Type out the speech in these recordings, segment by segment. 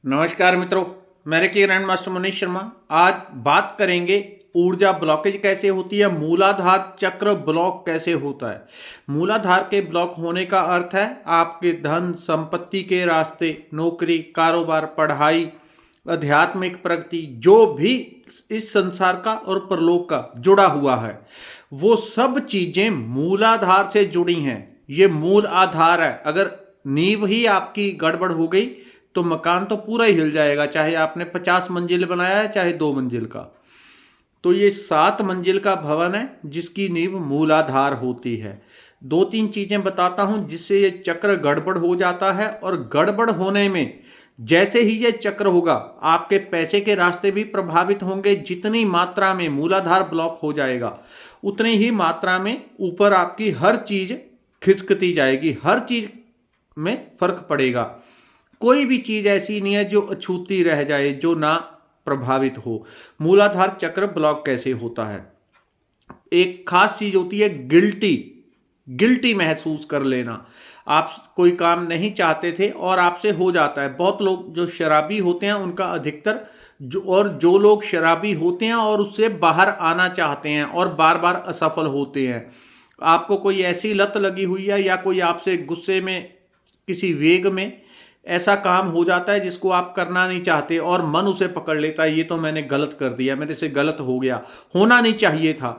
नमस्कार मित्रों, मेरे की ग्रैंड मास्टर मनीष शर्मा। आज बात करेंगे ऊर्जा ब्लॉकेज कैसे होती है, मूलाधार चक्र ब्लॉक कैसे होता है। मूलाधार के ब्लॉक होने का अर्थ है आपके धन संपत्ति के रास्ते, नौकरी, कारोबार, पढ़ाई, आध्यात्मिक प्रगति, जो भी इस संसार का और परलोक का जुड़ा हुआ है, वो सब चीजें मूलाधार से जुड़ी हैं। ये मूल आधार है। अगर नींव ही आपकी गड़बड़ हो गई तो मकान तो पूरा ही हिल जाएगा, चाहे आपने 50 मंजिल बनाया है चाहे 2 मंजिल का। तो ये 7 मंजिल का भवन है जिसकी नींव मूलाधार होती है। 2-3 चीजें बताता हूं जिससे ये चक्र गड़बड़ हो जाता है, और गड़बड़ होने में जैसे ही ये चक्र होगा आपके पैसे के रास्ते भी प्रभावित होंगे। जितनी मात्रा में मूलाधार ब्लॉक हो जाएगा उतनी ही मात्रा में ऊपर आपकी हर चीज खिसकती जाएगी, हर चीज में फर्क पड़ेगा। कोई भी चीज ऐसी नहीं है जो अछूती रह जाए, जो ना प्रभावित हो। मूलाधार चक्र ब्लॉक कैसे होता है? एक खास चीज होती है गिल्टी। गिल्टी महसूस कर लेना। आप कोई काम नहीं चाहते थे और आपसे हो जाता है। बहुत लोग जो शराबी होते हैं उनका अधिकतर जो लोग शराबी होते हैं और उससे बाहर आना चाहते हैं और बार बार असफल होते हैं। आपको कोई ऐसी लत लगी हुई है या कोई आपसे गुस्से में, किसी वेग में ऐसा काम हो जाता है जिसको आप करना नहीं चाहते और मन उसे पकड़ लेता है, ये तो मैंने गलत कर दिया, मेरे से गलत हो गया, होना नहीं चाहिए था।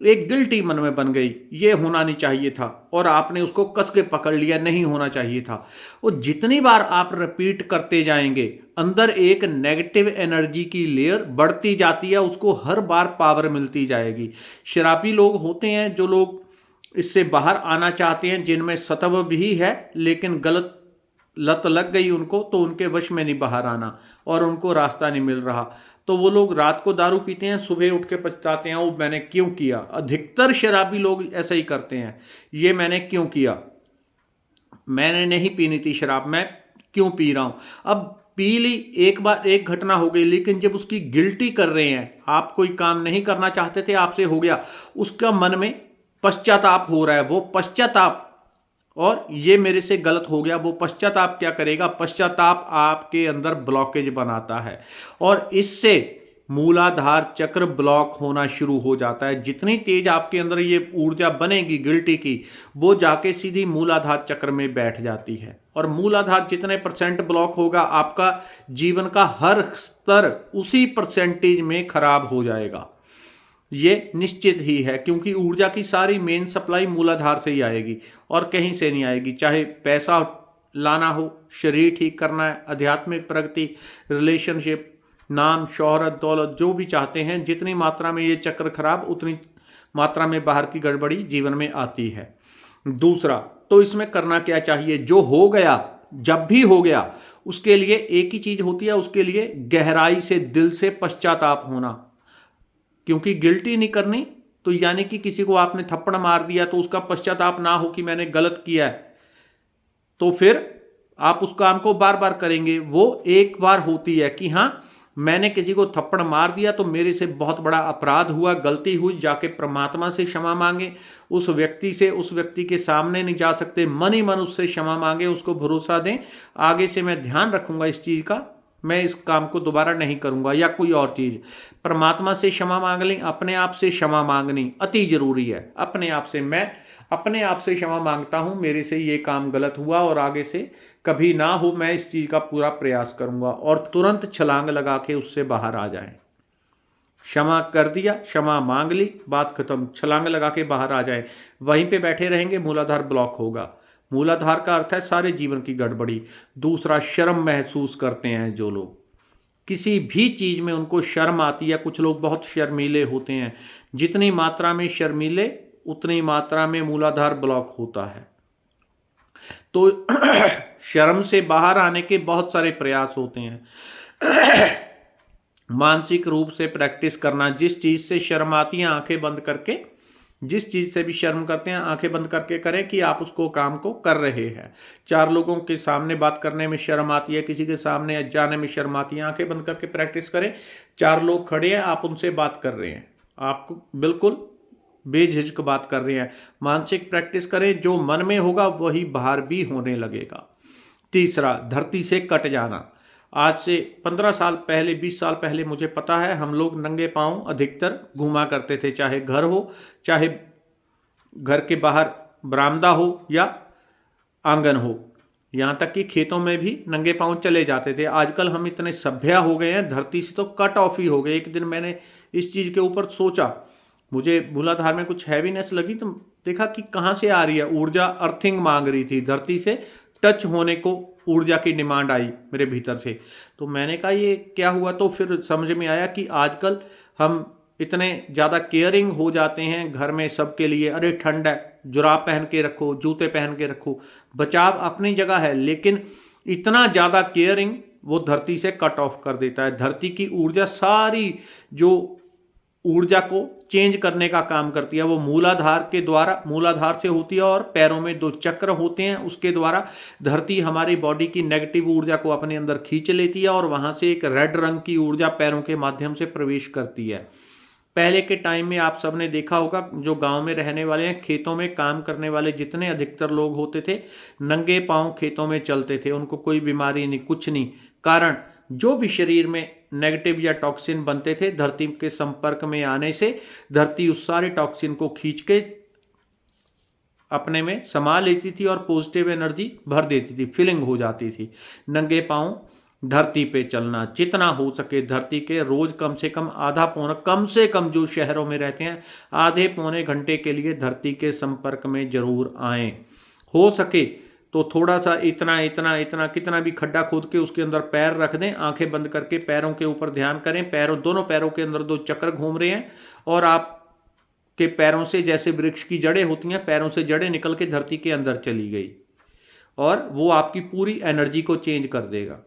एक गिल्टी मन में बन गई, ये होना नहीं चाहिए था, और आपने उसको कस के पकड़ लिया, नहीं होना चाहिए था। और जितनी बार आप रिपीट करते जाएंगे अंदर एक नेगेटिव एनर्जी की लेयर बढ़ती जाती है, उसको हर बार पावर मिलती जाएगी। शराबी लोग होते हैं जो लोग इससे बाहर आना चाहते हैं, जिनमें सत्व भी है लेकिन गलत लत लग गई उनको, तो उनके वश में नहीं बाहर आना और उनको रास्ता नहीं मिल रहा, तो वो लोग रात को दारू पीते हैं, सुबह उठ के पछताते हैं, वो मैंने क्यों किया। अधिकतर शराबी लोग ऐसा ही करते हैं, ये मैंने क्यों किया, मैंने नहीं पीनी थी शराब, मैं क्यों पी रहा हूं। अब पी ली, एक बार एक घटना हो गई, लेकिन जब उसकी गिल्टी कर रहे हैं, आप कोई काम नहीं करना चाहते थे, आपसे हो गया, उसका मन में पश्चाताप हो रहा है। वो पश्चाताप, और ये मेरे से गलत हो गया, वो पश्चाताप क्या करेगा? पश्चाताप आपके अंदर ब्लॉकेज बनाता है और इससे मूलाधार चक्र ब्लॉक होना शुरू हो जाता है। जितनी तेज आपके अंदर ये ऊर्जा बनेगी गिल्टी की, वो जाके सीधी मूलाधार चक्र में बैठ जाती है, और मूलाधार जितने परसेंट ब्लॉक होगा आपका जीवन का हर स्तर उसी परसेंटेज में खराब हो जाएगा। ये निश्चित ही है, क्योंकि ऊर्जा की सारी मेन सप्लाई मूलाधार से ही आएगी और कहीं से नहीं आएगी। चाहे पैसा लाना हो, शरीर ठीक करना है, आध्यात्मिक प्रगति, रिलेशनशिप, नाम, शोहरत, दौलत, जो भी चाहते हैं, जितनी मात्रा में ये चक्र खराब उतनी मात्रा में बाहर की गड़बड़ी जीवन में आती है। दूसरा, तो इसमें करना क्या चाहिए? जो हो गया, जब भी हो गया, उसके लिए एक ही चीज होती है, उसके लिए गहराई से, दिल से पश्चाताप होना। क्योंकि गिल्टी नहीं करनी, तो यानी कि किसी को आपने थप्पड़ मार दिया तो उसका पश्चाताप ना हो कि मैंने गलत किया है, तो फिर आप उस काम को बार बार करेंगे। वो एक बार होती है कि हाँ, मैंने किसी को थप्पड़ मार दिया तो मेरे से बहुत बड़ा अपराध हुआ, गलती हुई, जाके परमात्मा से क्षमा मांगे। उस व्यक्ति से, उस व्यक्ति के सामने नहीं जा सकते, मन ही मन उससे क्षमा मांगे, उसको भरोसा दें, आगे से मैं ध्यान रखूंगा इस चीज का, मैं इस काम को दोबारा नहीं करूंगा, या कोई और चीज। परमात्मा से क्षमा मांग लें, अपने आप से क्षमा मांगनी अति जरूरी है। अपने आप से, मैं अपने आप से क्षमा मांगता हूं, मेरे से ये काम गलत हुआ और आगे से कभी ना हो, मैं इस चीज का पूरा प्रयास करूंगा, और तुरंत छलांग लगा के उससे बाहर आ जाएं। क्षमा कर दिया, क्षमा मांग ली, बात खत्म, छलांग लगा के बाहर आ जाएं। वहीं पे बैठे रहेंगे, मूलाधार ब्लॉक होगा। मूलाधार का अर्थ है सारे जीवन की गड़बड़ी। दूसरा, शर्म महसूस करते हैं जो लोग, किसी भी चीज में उनको शर्म आती है। कुछ लोग बहुत शर्मीले होते हैं, जितनी मात्रा में शर्मीले उतनी मात्रा में मूलाधार ब्लॉक होता है। तो शर्म से बाहर आने के बहुत सारे प्रयास होते हैं। मानसिक रूप से प्रैक्टिस करना, जिस चीज से शर्म आती है आंखें बंद करके, जिस चीज से भी शर्म करते हैं आंखें बंद करके करें कि आप उसको काम को कर रहे हैं। 4 लोगों के सामने बात करने में शर्म आती है, किसी के सामने जाने में शर्म आती है, आंखें बंद करके प्रैक्टिस करें। 4 लोग खड़े हैं, आप उनसे बात कर रहे हैं, आपको बिल्कुल बेझिझक बात कर रहे हैं। मानसिक प्रैक्टिस करें, जो मन में होगा वही बाहर भी होने लगेगा। तीसरा, धरती से कट जाना। आज से 15 साल पहले, 20 साल पहले मुझे पता है हम लोग नंगे पांव अधिकतर घूमा करते थे, चाहे घर हो, चाहे घर के बाहर बरामदा हो या आंगन हो, यहाँ तक कि खेतों में भी नंगे पांव चले जाते थे। आजकल हम इतने सभ्य हो गए हैं, धरती से तो कट ऑफ ही हो गए। एक दिन मैंने इस चीज़ के ऊपर सोचा, मुझे मूलाधार में कुछ हैवीनेस लगी, तो देखा कि कहाँ से आ रही है ऊर्जा। अर्थिंग मांग रही थी, धरती से टच होने को ऊर्जा की डिमांड आई मेरे भीतर से। तो मैंने कहा ये क्या हुआ, तो फिर समझ में आया कि आजकल हम इतने ज़्यादा केयरिंग हो जाते हैं घर में सबके लिए। अरे ठंड है, जुराब पहन के रखो, जूते पहन के रखो। बचाव अपनी जगह है, लेकिन इतना ज़्यादा केयरिंग वो धरती से कट ऑफ कर देता है। धरती की ऊर्जा सारी जो ऊर्जा को चेंज करने का काम करती है वो मूलाधार के द्वारा, मूलाधार से होती है, और पैरों में 2 चक्र होते हैं, उसके द्वारा धरती हमारी बॉडी की नेगेटिव ऊर्जा को अपने अंदर खींच लेती है और वहां से एक रेड रंग की ऊर्जा पैरों के माध्यम से प्रवेश करती है। पहले के टाइम में आप सबने देखा होगा, जो गांव में रहने वाले हैं, खेतों में काम करने वाले जितने अधिकतर लोग होते थे, नंगे पांव खेतों में चलते थे, उनको कोई बीमारी नहीं, कुछ नहीं। कारण जो भी शरीर में नेगेटिव या टॉक्सिन बनते थे, धरती के संपर्क में आने से धरती उस सारे टॉक्सिन को खींच के अपने में समा लेती थी और पॉजिटिव एनर्जी भर देती थी, फिलिंग हो जाती थी। नंगे पांव धरती पे चलना, जितना हो सके धरती के रोज कम से कम आधा पौना, कम से कम जो शहरों में रहते हैं आधे पौने घंटे के लिए धरती के संपर्क में जरूर आएं। हो सके तो थोड़ा सा इतना इतना इतना कितना भी खड्डा खोद के उसके अंदर पैर रख दें, आंखें बंद करके पैरों के ऊपर ध्यान करें। पैरों, दोनों पैरों के अंदर 2 चक्र घूम रहे हैं और आप के पैरों से, जैसे वृक्ष की जड़ें होती हैं, पैरों से जड़ें निकल के धरती के अंदर चली गई और वो आपकी पूरी एनर्जी को चेंज कर देगा।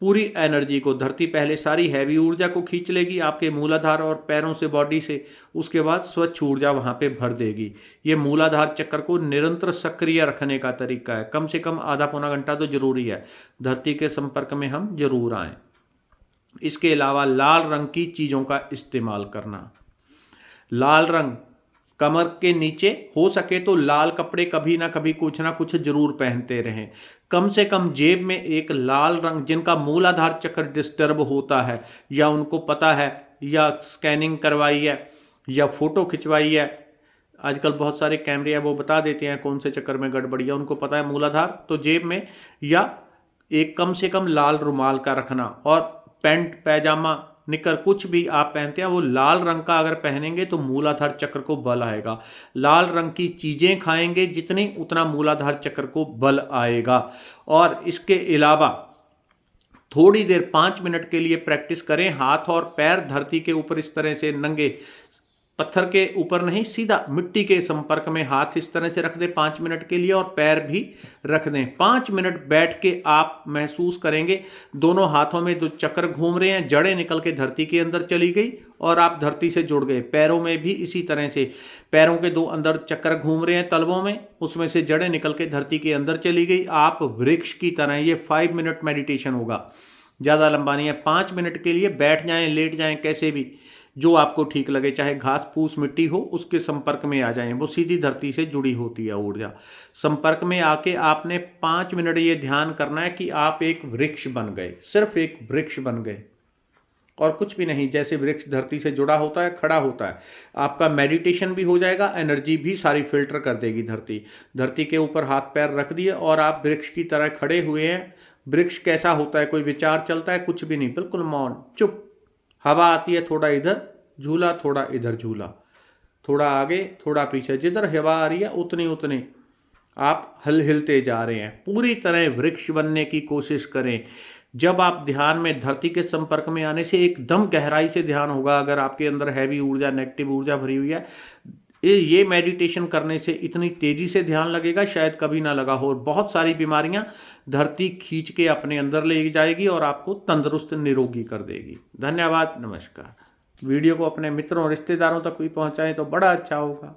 पूरी एनर्जी को धरती पहले सारी हैवी ऊर्जा को खींच लेगी आपके मूलाधार और पैरों से, बॉडी से, उसके बाद स्वच्छ ऊर्जा वहां पे भर देगी। ये मूलाधार चक्र को निरंतर सक्रिय रखने का तरीका है। कम से कम आधा पौना घंटा तो जरूरी है, धरती के संपर्क में हम जरूर आए। इसके अलावा लाल रंग की चीज़ों का इस्तेमाल करना। लाल रंग कमर के नीचे, हो सके तो लाल कपड़े कभी ना कभी कुछ ना कुछ जरूर पहनते रहें। कम से कम जेब में एक लाल रंग, जिनका मूलाधार चक्र डिस्टर्ब होता है या उनको पता है या स्कैनिंग करवाई है या फोटो खिंचवाई है, आजकल बहुत सारे कैमरे हैं वो बता देते हैं कौन से चक्कर में गड़बड़ी है, उनको पता है मूलाधार, तो जेब में या एक कम से कम लाल रुमाल का रखना। और पैंट, पैजामा, निकर, कुछ भी आप पहनते हैं वो लाल रंग का अगर पहनेंगे तो मूलाधार चक्र को बल आएगा। लाल रंग की चीज़ें खाएंगे जितनी, उतना मूलाधार चक्र को बल आएगा। और इसके अलावा थोड़ी देर 5 मिनट के लिए प्रैक्टिस करें, हाथ और पैर धरती के ऊपर इस तरह से नंगे, पत्थर के ऊपर नहीं, सीधा मिट्टी के संपर्क में हाथ इस तरह से रख दें 5 मिनट के लिए और पैर भी रख दें। 5 मिनट बैठ के आप महसूस करेंगे दोनों हाथों में 2 चक्र घूम रहे हैं, जड़ें निकल के धरती के अंदर चली गई और आप धरती से जुड़ गए। पैरों में भी इसी तरह से पैरों के 2 अंदर चक्र घूम रहे हैं तलवों में, उसमें से जड़ें निकल के धरती के अंदर चली गई। आप वृक्ष की तरह, ये 5 मिनट मेडिटेशन होगा, ज़्यादा लंबा नहीं है। 5 मिनट के लिए बैठ जाएं, लेट जाएं, कैसे भी जो आपको ठीक लगे, चाहे घास फूस मिट्टी हो, उसके संपर्क में आ जाएं। वो सीधी धरती से जुड़ी होती है ऊर्जा। संपर्क में आके आपने 5 मिनट ये ध्यान करना है कि आप एक वृक्ष बन गए, सिर्फ एक वृक्ष बन गए और कुछ भी नहीं। जैसे वृक्ष धरती से जुड़ा होता है, खड़ा होता है, आपका मेडिटेशन भी हो जाएगा, एनर्जी भी सारी फिल्टर कर देगी धरती। धरती के ऊपर हाथ पैर रख दिए और आप वृक्ष की तरह खड़े हुए हैं। वृक्ष कैसा होता है, कोई विचार चलता है, कुछ भी नहीं, बिल्कुल मौन, चुप। हवा आती है, थोड़ा इधर झूला, थोड़ा इधर झूला, थोड़ा आगे, थोड़ा पीछे, जिधर हवा आ रही है उतनी उतनी आप हिलते जा रहे हैं। पूरी तरह वृक्ष बनने की कोशिश करें। जब आप ध्यान में धरती के संपर्क में आने से एकदम गहराई से ध्यान होगा। अगर आपके अंदर हैवी ऊर्जा, नेगेटिव ऊर्जा भरी हुई है, ये मेडिटेशन करने से इतनी तेजी से ध्यान लगेगा शायद कभी ना लगा हो। और बहुत सारी बीमारियां धरती खींच के अपने अंदर ले जाएगी और आपको तंदुरुस्त, निरोगी कर देगी। धन्यवाद, नमस्कार। वीडियो को अपने मित्रों और रिश्तेदारों तक भी पहुंचाएं तो बड़ा अच्छा होगा।